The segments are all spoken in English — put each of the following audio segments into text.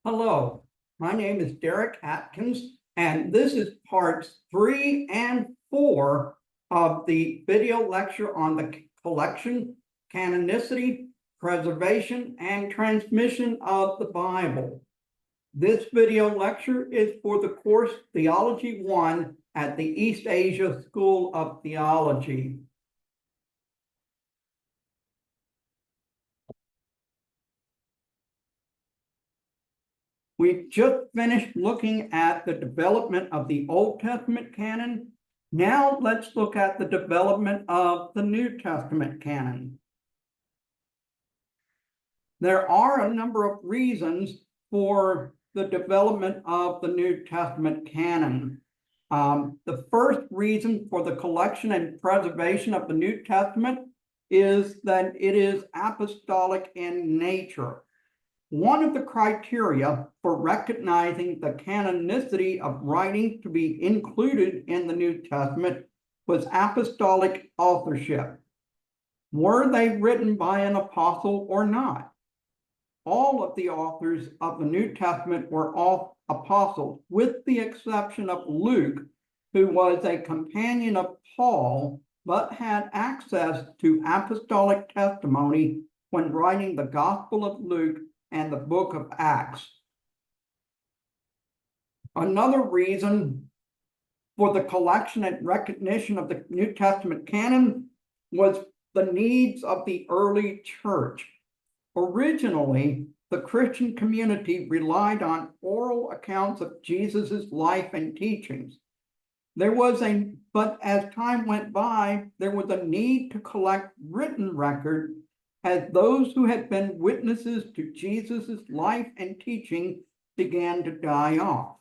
Hello, my name is Derek Atkins, and this is parts 3 and 4 of the video lecture on the collection, canonicity, preservation, and transmission of the Bible. This video lecture is for the course Theology 1 at the East Asia School of Theology. We've just finished looking at the development of the Old Testament canon. Now let's look at the development of the New Testament canon. There are a number of reasons for the development of the New Testament canon. The first reason for the collection and preservation of the New Testament is that it is apostolic in nature. One of the criteria for recognizing the canonicity of writings to be included in the New Testament was apostolic authorship. Were they written by an apostle or not? All of the authors of the New Testament were all apostles, with the exception of Luke, who was a companion of Paul, but had access to apostolic testimony when writing the Gospel of Luke and the book of Acts. Another reason for the collection and recognition of the New Testament canon was the needs of the early church. Originally, the Christian community relied on oral accounts of Jesus's life and teachings. But as time went by, there was a need to collect written record, as those who had been witnesses to Jesus's life and teaching began to die off.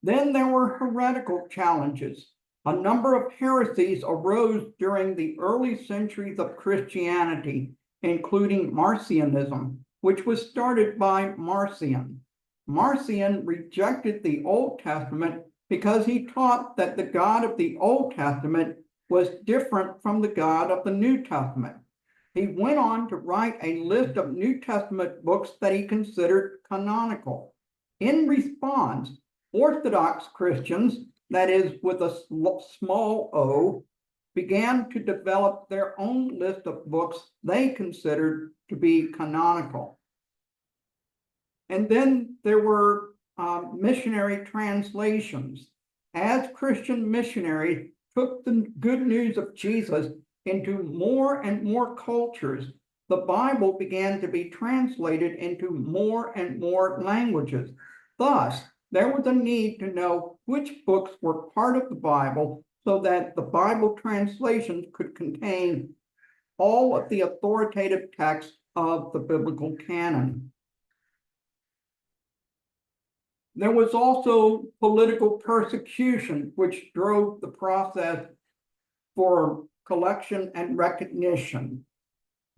Then there were heretical challenges. A number of heresies arose during the early centuries of Christianity, including Marcionism, which was started by Marcion. Marcion rejected the Old Testament because he taught that the God of the Old Testament was different from the God of the New Testament. He went on to write a list of New Testament books that he considered canonical. In response, Orthodox Christians, that is with a small o, began to develop their own list of books they considered to be canonical. And then there were missionary translations. As Christian missionaries took the good news of Jesus into more and more cultures, the Bible began to be translated into more and more languages. Thus, there was a need to know which books were part of the Bible so that the Bible translations could contain all of the authoritative texts of the biblical canon. There was also political persecution, which drove the process for collection and recognition.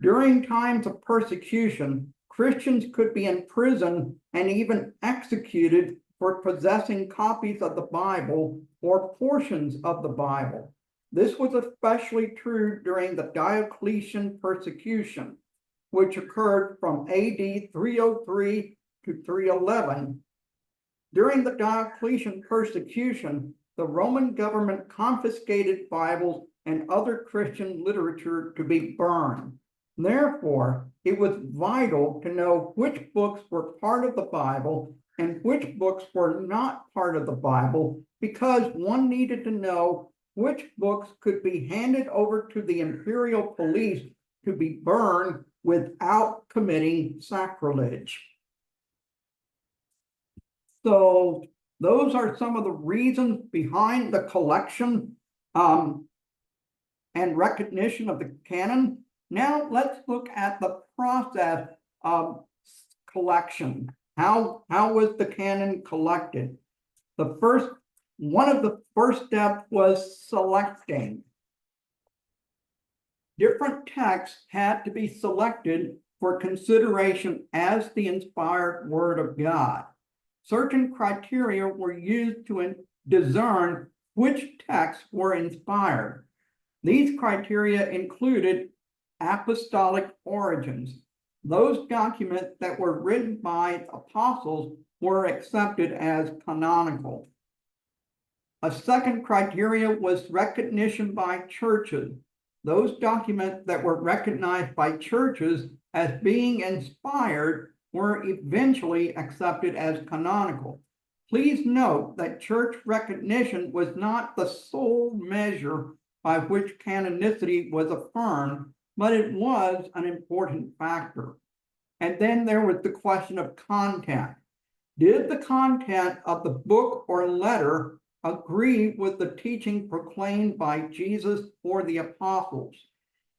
During times of persecution, Christians could be imprisoned and even executed for possessing copies of the Bible or portions of the Bible. This was especially true during the Diocletian persecution, which occurred from AD 303 to 311. During the Diocletian persecution, the Roman government confiscated Bibles and other Christian literature to be burned. Therefore, it was vital to know which books were part of the Bible and which books were not part of the Bible, because one needed to know which books could be handed over to the imperial police to be burned without committing sacrilege. So those are some of the reasons behind the collection and recognition of the canon. Now let's look at the process of collection. How was the canon collected? One of the first steps was selecting. Different texts had to be selected for consideration as the inspired word of God. Certain criteria were used to discern which texts were inspired. These criteria included apostolic origins. those documents that were written by apostles were accepted as canonical. A second criteria was recognition by churches. Those documents that were recognized by churches as being inspired were eventually accepted as canonical. Please note that church recognition was not the sole measure by which canonicity was affirmed, but it was an important factor. And then there was the question of content. Did the content of the book or letter agree with the teaching proclaimed by Jesus or the apostles?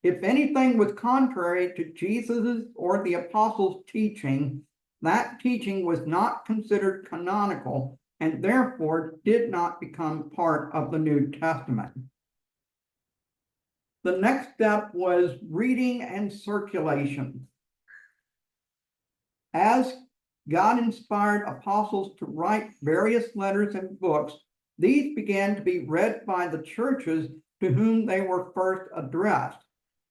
If anything was contrary to Jesus' or the apostles' teaching, that teaching was not considered canonical and therefore did not become part of the New Testament. The next step was reading and circulation. As God inspired apostles to write various letters and books, these began to be read by the churches to whom they were first addressed.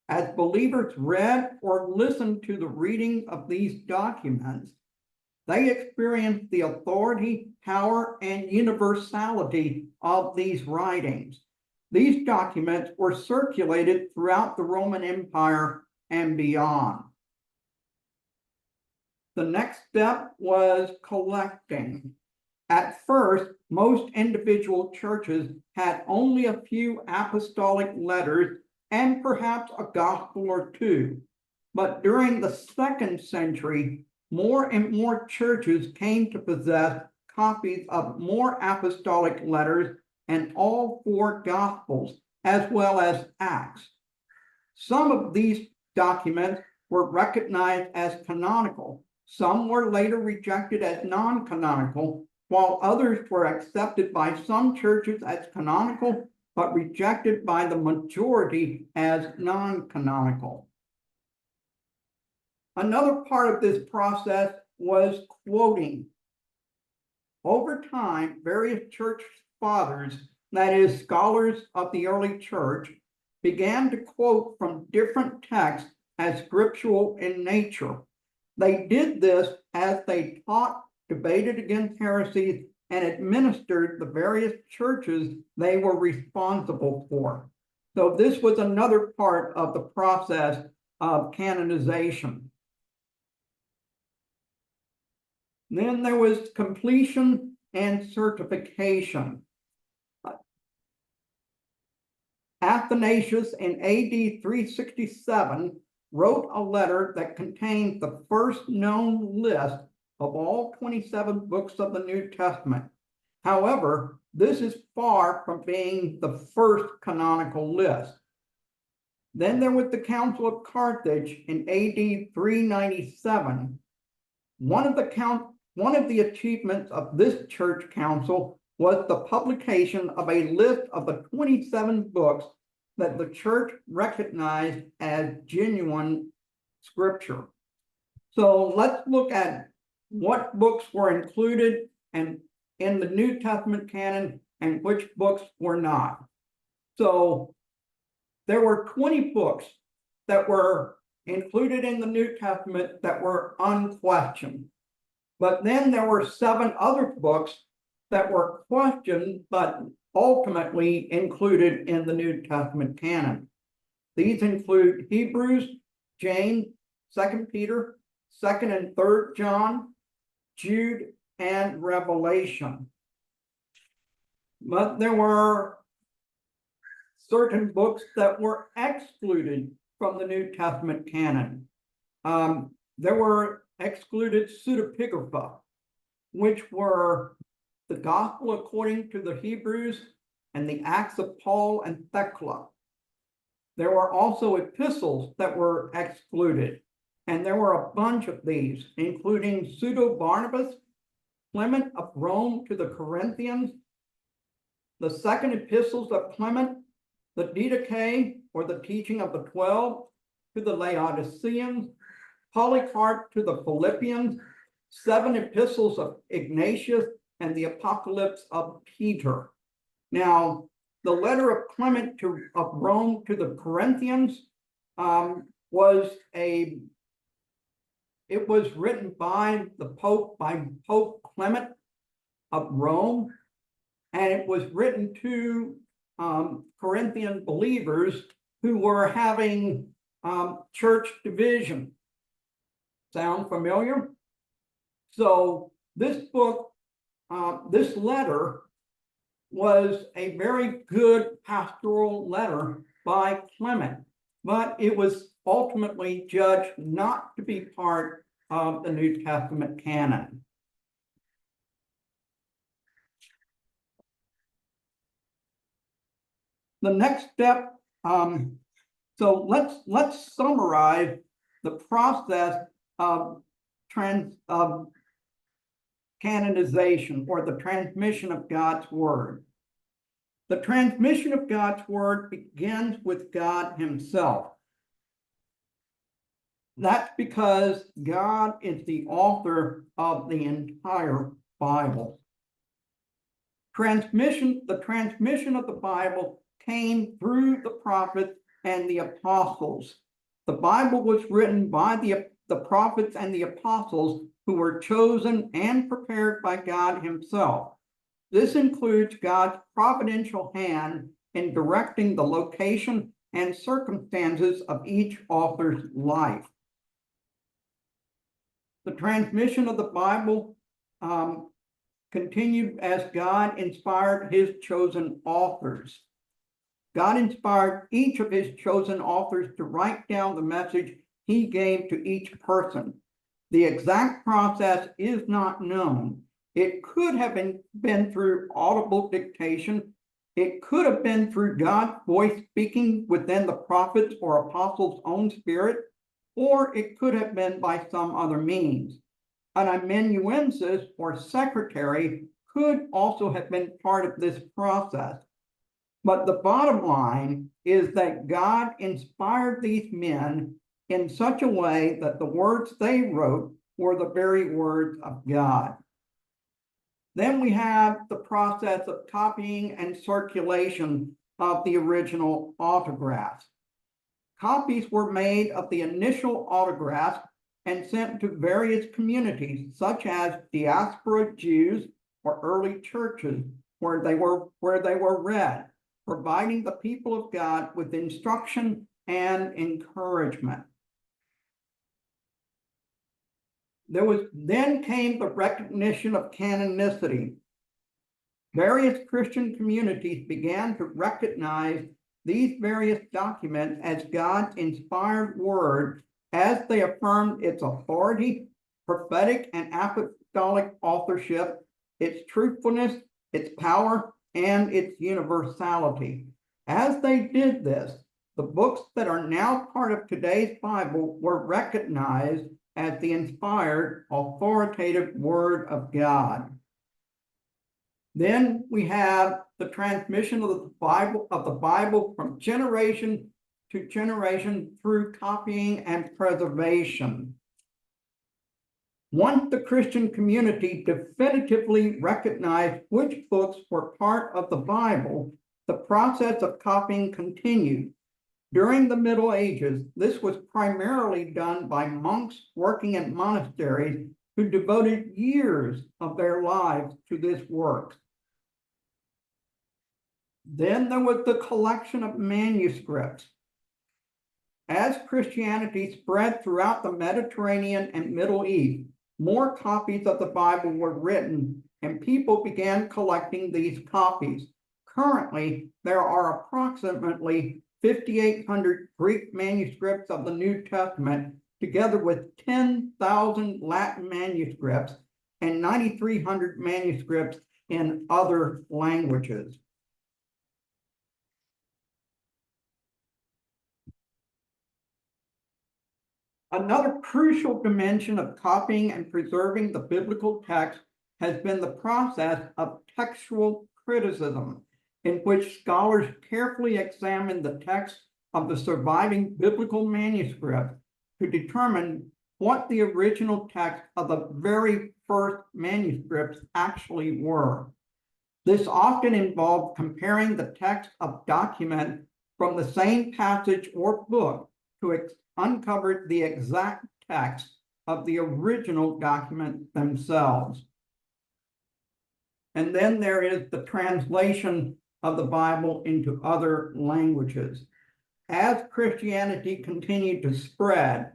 As believers read or listened to the reading of these documents, they experienced the authority, power, and universality of these writings. These documents were circulated throughout the Roman Empire and beyond. The next step was collecting. At first, most individual churches had only a few apostolic letters and perhaps a gospel or two. But during the 2nd century, more and more churches came to possess copies of more apostolic letters and all 4 gospels, as well as Acts. Some of these documents were recognized as canonical. Some were later rejected as non-canonical, while others were accepted by some churches as canonical, but rejected by the majority as non-canonical. Another part of this process was quoting. Over time, various church fathers, that is, scholars of the early church, began to quote from different texts as scriptural in nature. They did this as they taught, debated against heresies, and administered the various churches they were responsible for. So this was another part of the process of canonization. Then there was completion and certification. Athanasius in AD 367 wrote a letter that contained the first known list of all 27 books of the New Testament. However, this is far from being the first canonical list. Then there was the Council of Carthage in AD 397. One of the achievements of this church council was the publication of a list of the 27 books that the church recognized as genuine scripture. So let's look at what books were included in the New Testament canon and which books were not. So there were 20 books that were included in the New Testament that were unquestioned. But then there were 7 other books that were questioned, but ultimately included in the New Testament canon. These include Hebrews, James, 2 Peter, 2nd and 3rd John, Jude, and Revelation. But there were certain books that were excluded from the New Testament canon. There were excluded pseudepigrapha, which were the Gospel according to the Hebrews and the Acts of Paul and Thecla. There were also epistles that were excluded, and there were a bunch of these, including Pseudo-Barnabas, Clement of Rome to the Corinthians, the 2nd epistles of Clement, the Didache, or the teaching of the 12, to the Laodiceans, Polycarp to the Philippians, 7 epistles of Ignatius, and the Apocalypse of Peter. Now, the letter of Clement of Rome to the Corinthians was a It was written by Pope Clement of Rome, and it was written to Corinthian believers who were having church division. Sound familiar? So this book, this letter was a very good pastoral letter by Clement, but it was ultimately judged not to be part of the New Testament canon. The next step, so let's summarize the process of canonization, or the transmission of God's word. The transmission of God's word begins with God himself. That's because God is the author of the entire Bible. The transmission of the Bible came through the prophets and the apostles. The Bible was written by the prophets and the apostles who were chosen and prepared by God himself. This includes God's providential hand in directing the location and circumstances of each author's life. The transmission of the Bible continued as God inspired his chosen authors. God inspired each of his chosen authors to write down the message he gave to each person. The exact process is not known. It could have been through audible dictation. It could have been through God's voice speaking within the prophets or apostles' own spirit, or it could have been by some other means. An amanuensis or secretary could also have been part of this process. But the bottom line is that God inspired these men in such a way that the words they wrote were the very words of God. Then we have the process of copying and circulation of the original autographs. Copies were made of the initial autographs and sent to various communities, such as diaspora Jews or early churches, where they were read, providing the people of God with instruction and encouragement. Then came the recognition of canonicity. Various Christian communities began to recognize these various documents as God's inspired word, as they affirmed its authority, prophetic and apostolic authorship, its truthfulness, its power, and its universality. As they did this, the books that are now part of today's Bible were recognized as the inspired, authoritative word of God. Then we have the transmission of the Bible from generation to generation through copying and preservation. Once the Christian community definitively recognized which books were part of the Bible, the process of copying continued. During the Middle Ages, this was primarily done by monks working in monasteries who devoted years of their lives to this work. Then there was the collection of manuscripts. As Christianity spread throughout the Mediterranean and Middle East, more copies of the Bible were written, and people began collecting these copies. Currently, there are approximately 5,800 Greek manuscripts of the New Testament, together with 10,000 Latin manuscripts and 9,300 manuscripts in other languages. Another crucial dimension of copying and preserving the biblical text has been the process of textual criticism, in which scholars carefully examine the text of the surviving biblical manuscript to determine what the original text of the very first manuscripts actually were. This often involved comparing the text of document from the same passage or book to uncover the exact text of the original documents themselves. And then there is the translation of the Bible into other languages. As Christianity continued to spread,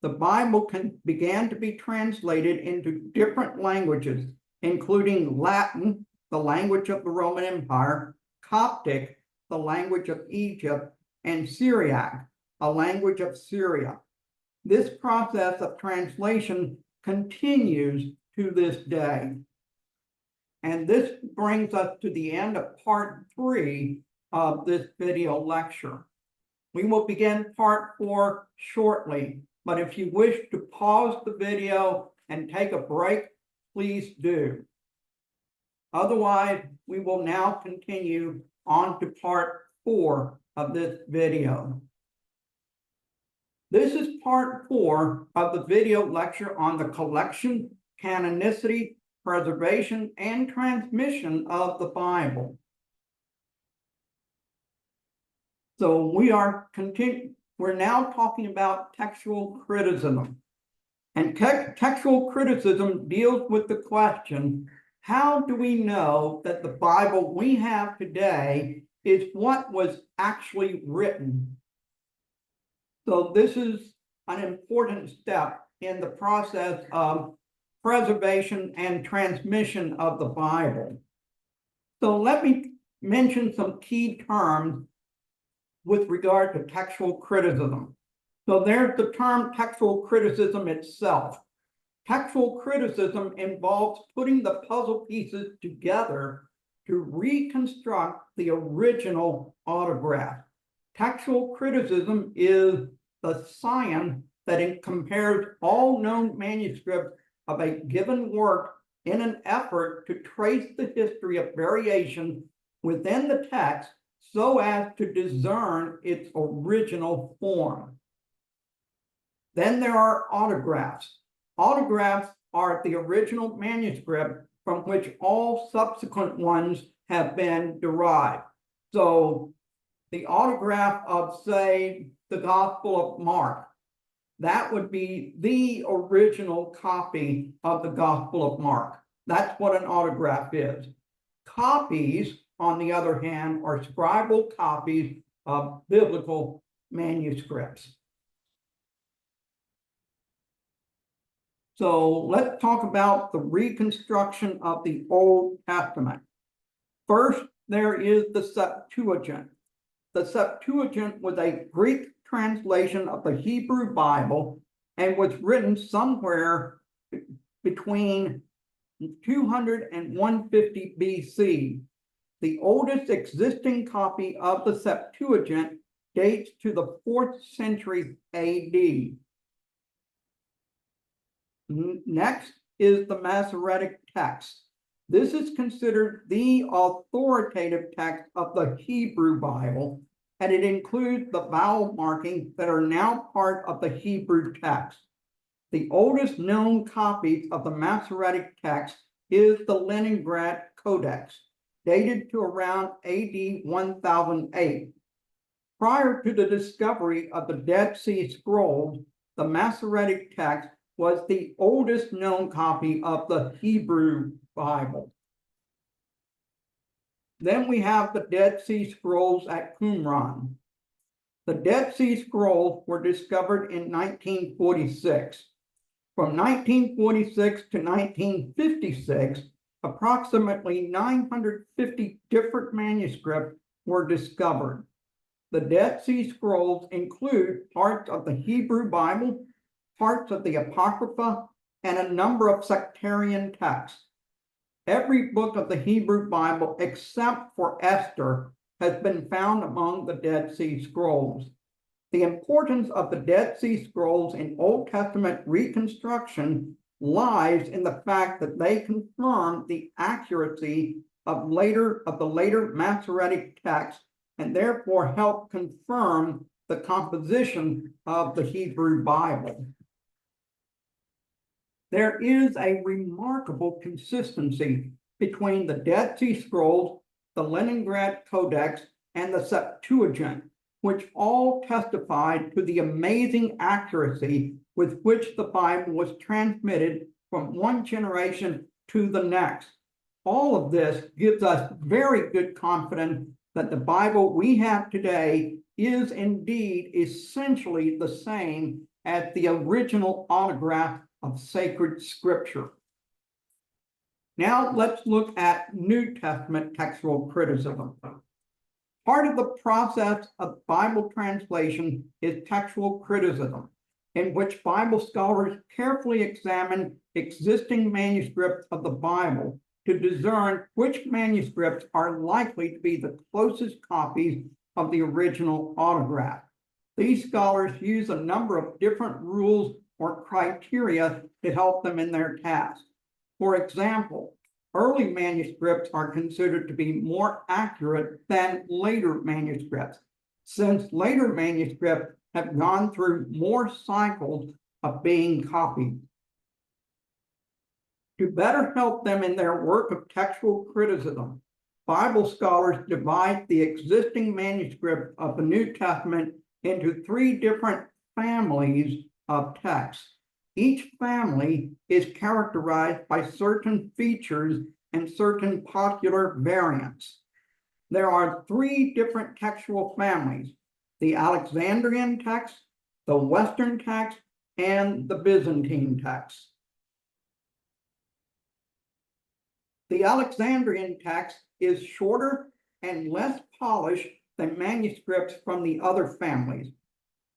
the Bible began to be translated into different languages, including Latin, the language of the Roman Empire, Coptic, the language of Egypt, and Syriac, a language of Syria. This process of translation continues to this day. And this brings us to the end of part 3 of this video lecture. We will begin part 4 shortly, but if you wish to pause the video and take a break, please do. Otherwise, we will now continue on to part 4 of this video. This is part 4 of the video lecture on the collection, canonicity, preservation, and transmission of the Bible. So we're now talking about textual criticism. And textual criticism deals with the question, how do we know that the Bible we have today is what was actually written? So this is an important step in the process of preservation and transmission of the Bible. So let me mention some key terms with regard to textual criticism. So there's the term textual criticism itself. Textual criticism involves putting the puzzle pieces together to reconstruct the original autograph. Textual criticism is the science that compares all known manuscripts of a given work in an effort to trace the history of variation within the text so as to discern its original form. Then there are autographs. Autographs are the original manuscript from which all subsequent ones have been derived. So the autograph of, say, the Gospel of Mark, that would be the original copy of the Gospel of Mark. That's what an autograph is. Copies, on the other hand, are scribal copies of biblical manuscripts. So let's talk about the reconstruction of the Old Testament. First, there is the Septuagint. The Septuagint was a Greek translation of the Hebrew Bible and was written somewhere between 200 and 150 BC. The oldest existing copy of the Septuagint dates to the 4th century AD. Next is the Masoretic text. This is considered the authoritative text of the Hebrew Bible, and it includes the vowel markings that are now part of the Hebrew text. The oldest known copies of the Masoretic text is the Leningrad Codex, dated to around AD 1008. Prior to the discovery of the Dead Sea Scrolls, the Masoretic text was the oldest known copy of the Hebrew Bible. Then we have the Dead Sea Scrolls at Qumran. The Dead Sea Scrolls were discovered in 1946. From 1946 to 1956, approximately 950 different manuscripts were discovered. The Dead Sea Scrolls include parts of the Hebrew Bible, parts of the Apocrypha, and a number of sectarian texts. Every book of the Hebrew Bible, except for Esther, has been found among the Dead Sea Scrolls. The importance of the Dead Sea Scrolls in Old Testament reconstruction lies in the fact that they confirm the accuracy of the later Masoretic text and therefore help confirm the composition of the Hebrew Bible. There is a remarkable consistency between the Dead Sea Scrolls, the Leningrad Codex, and the Septuagint, which all testified to the amazing accuracy with which the Bible was transmitted from one generation to the next. All of this gives us very good confidence that the Bible we have today is indeed essentially the same as the original autograph of sacred scripture. Now let's look at New Testament textual criticism. Part of the process of Bible translation is textual criticism, in which Bible scholars carefully examine existing manuscripts of the Bible to discern which manuscripts are likely to be the closest copies of the original autograph. These scholars use a number of different rules or criteria to help them in their task. For example, early manuscripts are considered to be more accurate than later manuscripts, since later manuscripts have gone through more cycles of being copied. To better help them in their work of textual criticism, Bible scholars divide the existing manuscript of the New Testament into three different families of texts. Each family is characterized by certain features and certain popular variants. There are three different textual families: the Alexandrian text, the Western text, and the Byzantine text. The Alexandrian text is shorter and less polished than manuscripts from the other families.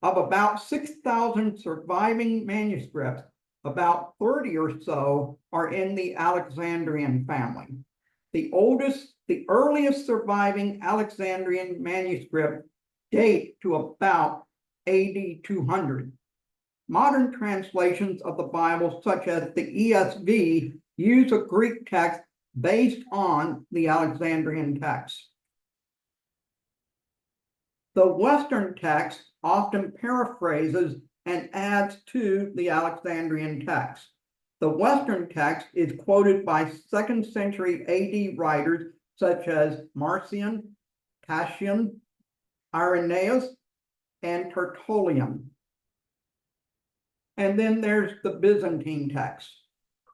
Of about 6,000 surviving manuscripts, about 30 or so are in the Alexandrian family. The earliest surviving Alexandrian manuscript date to about AD 200. Modern translations of the Bible, such as the ESV, use a Greek text based on the Alexandrian text. The Western text often paraphrases and adds to the Alexandrian text. The Western text is quoted by 2nd century AD writers such as Marcion, Cassian, Irenaeus, and Tertullian. And then there's the Byzantine text.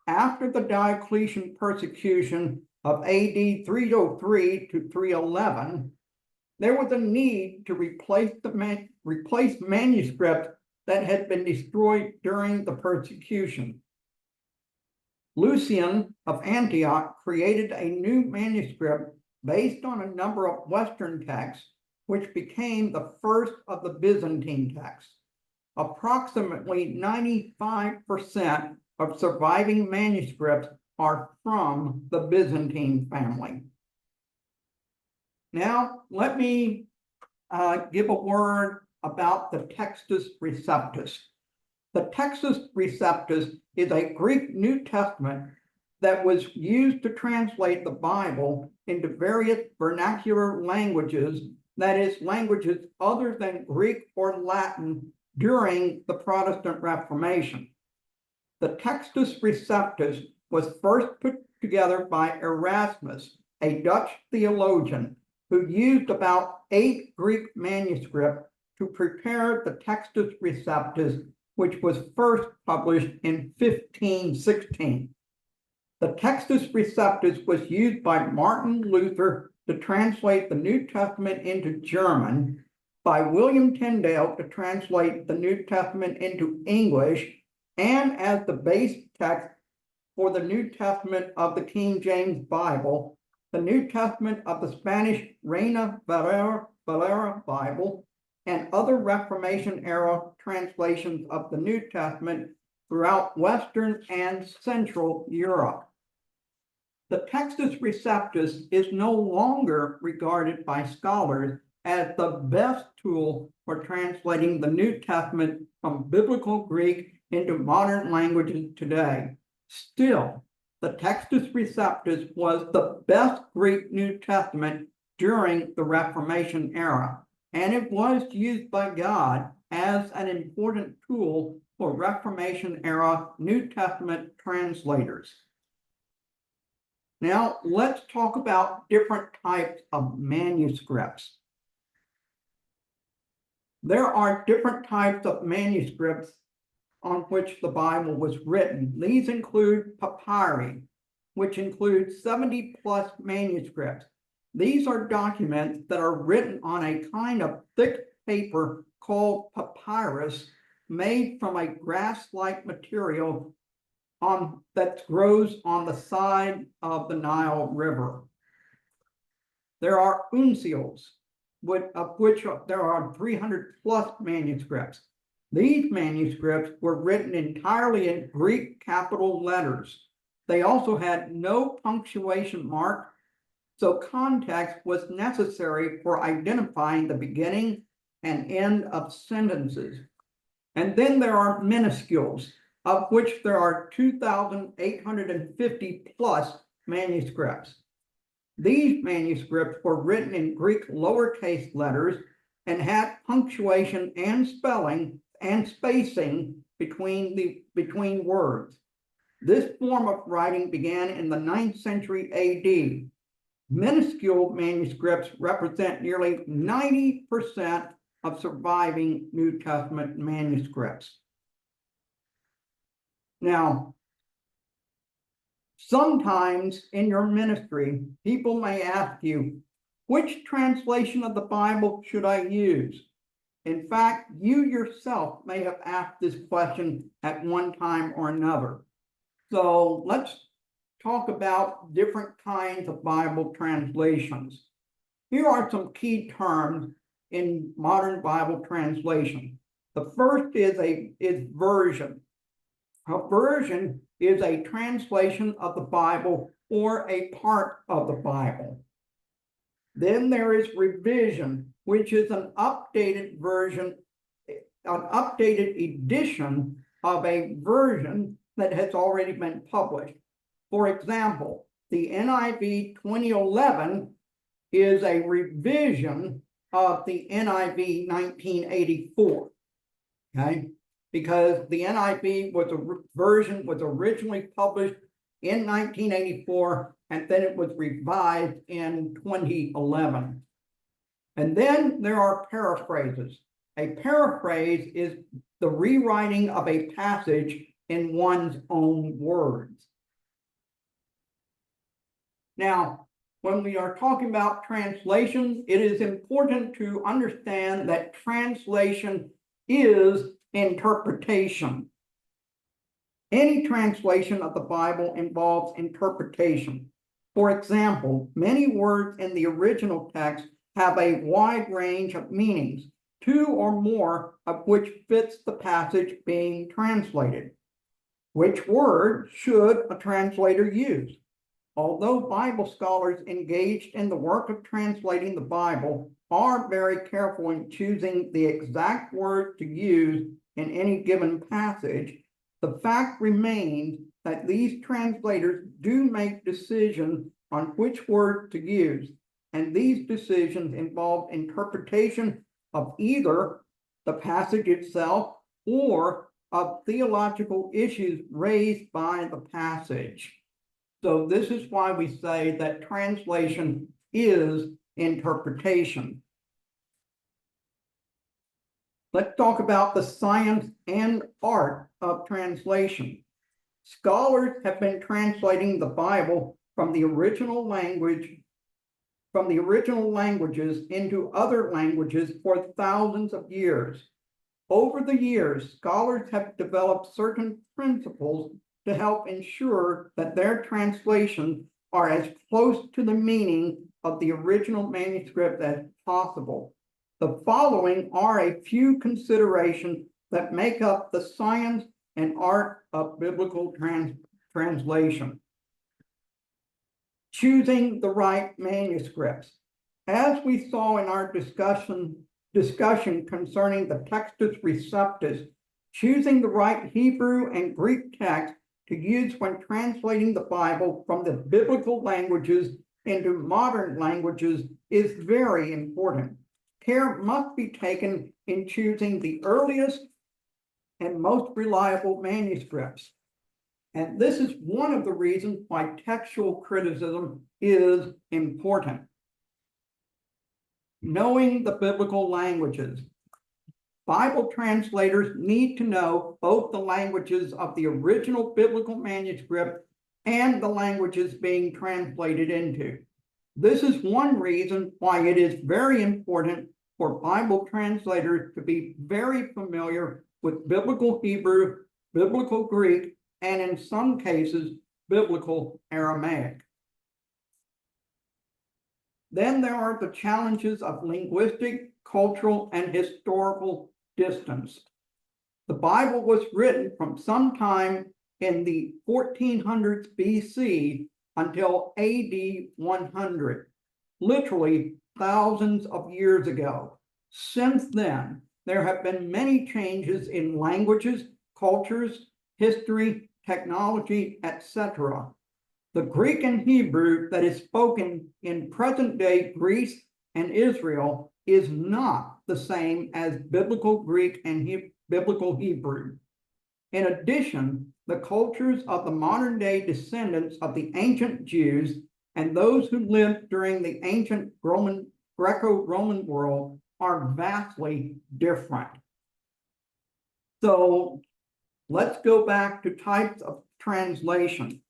After the Diocletian persecution of AD 303 to 311, there was a need to replace manuscripts that had been destroyed during the persecution. Lucian of Antioch created a new manuscript based on a number of Western texts, which became the first of the Byzantine texts. Approximately 95% of surviving manuscripts are from the Byzantine family. Now, let me give a word about the Textus Receptus. The Textus Receptus is a Greek New Testament that was used to translate the Bible into various vernacular languages, that is, languages other than Greek or Latin, during the Protestant Reformation. The Textus Receptus was first put together by Erasmus, a Dutch theologian, who used about 8 Greek manuscripts to prepare the Textus Receptus, which was first published in 1516. The Textus Receptus was used by Martin Luther to translate the New Testament into German, by William Tyndale to translate the New Testament into English, and as the base text for the New Testament of the King James Bible, the New Testament of the Spanish Reina Valera Bible, and other Reformation-era translations of the New Testament throughout Western and Central Europe. The Textus Receptus is no longer regarded by scholars as the best tool for translating the New Testament from Biblical Greek into modern languages today. Still, the Textus Receptus was the best Greek New Testament during the Reformation era, and it was used by God as an important tool for Reformation era New Testament translators. Now, let's talk about different types of manuscripts. There are different types of manuscripts on which the Bible was written. These include papyri, which include 70 plus manuscripts. These are documents that are written on a kind of thick paper called papyrus, made from a grass-like material that grows on the side of the Nile River. There are uncials, of which there are 300 plus manuscripts. These manuscripts were written entirely in Greek capital letters. They also had no punctuation mark, so context was necessary for identifying the beginning and end of sentences. And then there are minuscules, of which there are 2,850 plus manuscripts. These manuscripts were written in Greek lowercase letters and had punctuation and spelling and spacing between words. This form of writing began in the 9th century AD. Minuscule manuscripts represent nearly 90% of surviving New Testament manuscripts. Now, sometimes in your ministry, people may ask you, which translation of the Bible should I use? In fact, you yourself may have asked this question at one time or another. So let's talk about different kinds of Bible translations. Here are some key terms in modern Bible translation. The first is version. A version is a translation of the Bible or a part of the Bible. Then there is revision, which is an updated version, an updated edition of a version that has already been published. For example, the NIV 2011 is a revision of the NIV 1984, okay? Because the NIV version was originally published in 1984, and then it was revised in 2011. And then there are paraphrases. A paraphrase is the rewriting of a passage in one's own words. Now, when we are talking about translation, it is important to understand that translation is interpretation. Any translation of the Bible involves interpretation. For example, many words in the original text have a wide range of meanings, two or more of which fits the passage being translated. Which word should a translator use? Although Bible scholars engaged in the work of translating the Bible are very careful in choosing the exact word to use in any given passage, the fact remains that these translators do make decisions on which word to use, and these decisions involve interpretation of either the passage itself or of theological issues raised by the passage. So this is why we say that translation is interpretation. Let's talk about the science and art of translation. Scholars have been translating the Bible from the original languages into other languages for thousands of years. Over the years, scholars have developed certain principles to help ensure that their translations are as close to the meaning of the original manuscript as possible. The following are a few considerations that make up the science and art of biblical translation. Choosing the right manuscripts. As we saw in our discussion concerning the Textus Receptus, choosing the right Hebrew and Greek text to use when translating the Bible from the biblical languages into modern languages is very important. Care must be taken in choosing the earliest and most reliable manuscripts. And this is one of the reasons why textual criticism is important. Knowing the biblical languages. Bible translators need to know both the languages of the original biblical manuscript and the languages being translated into. This is one reason why it is very important for Bible translators to be very familiar with biblical Hebrew, biblical Greek, and in some cases, biblical Aramaic. Then there are the challenges of linguistic, cultural, and historical distance. The Bible was written from sometime in the 1400s BC until AD 100, literally thousands of years ago. Since then, there have been many changes in languages, cultures, history, technology, etc. The Greek and Hebrew that is spoken in present-day Greece and Israel is not the same as biblical Greek and biblical Hebrew. In addition, the cultures of the modern-day descendants of the ancient Jews and those who lived during the ancient Greco-Roman world are vastly different. So let's go back to types of translation.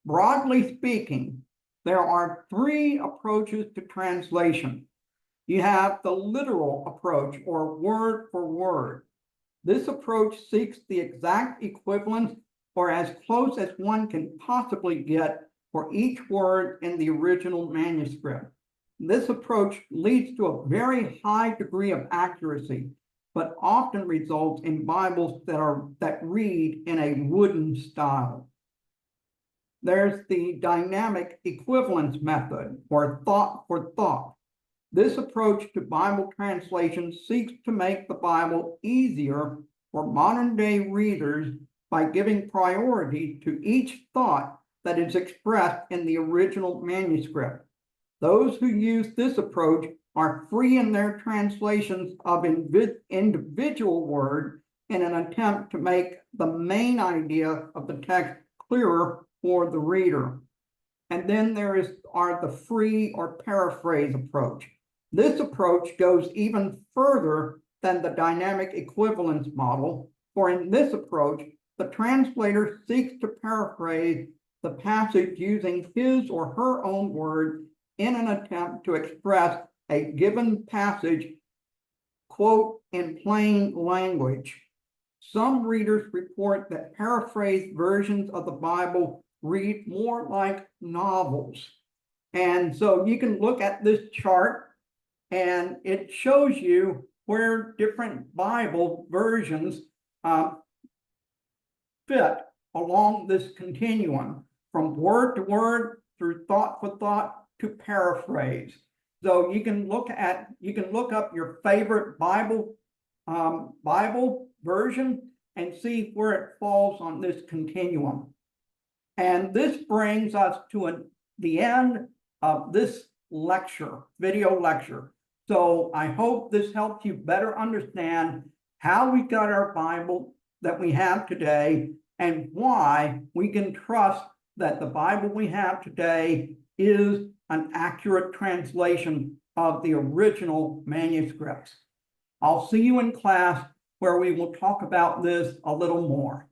Broadly speaking, there are three approaches to translation. You have the literal approach, or word for word. This approach seeks the exact equivalent, or as close as one can possibly get, for each word in the original manuscript. This approach leads to a very high degree of accuracy, but often results in Bibles that read in a wooden style. There's the dynamic equivalence method, or thought for thought. This approach to Bible translation seeks to make the Bible easier for modern-day readers by giving priority to each thought that is expressed in the original manuscript. Those who use this approach are free in their translations of individual words in an attempt to make the main idea of the text clearer for the reader. And then there are the free or paraphrase approach. This approach goes even further than the dynamic equivalence model, for in this approach, the translator seeks to paraphrase the passage using his or her own words in an attempt to express a given passage, quote, in plain language. Some readers report that paraphrased versions of the Bible read more like novels. And so you can look at this chart and it shows you where different Bible versions fit along this continuum, from word to word, through thought for thought, to paraphrase. So you can look up your favorite Bible version and see where it falls on this continuum. And this brings us to the end of this video lecture. So I hope this helps you better understand how we got our Bible that we have today and why we can trust that the Bible we have today is an accurate translation of the original manuscripts. I'll see you in class where we will talk about this a little more.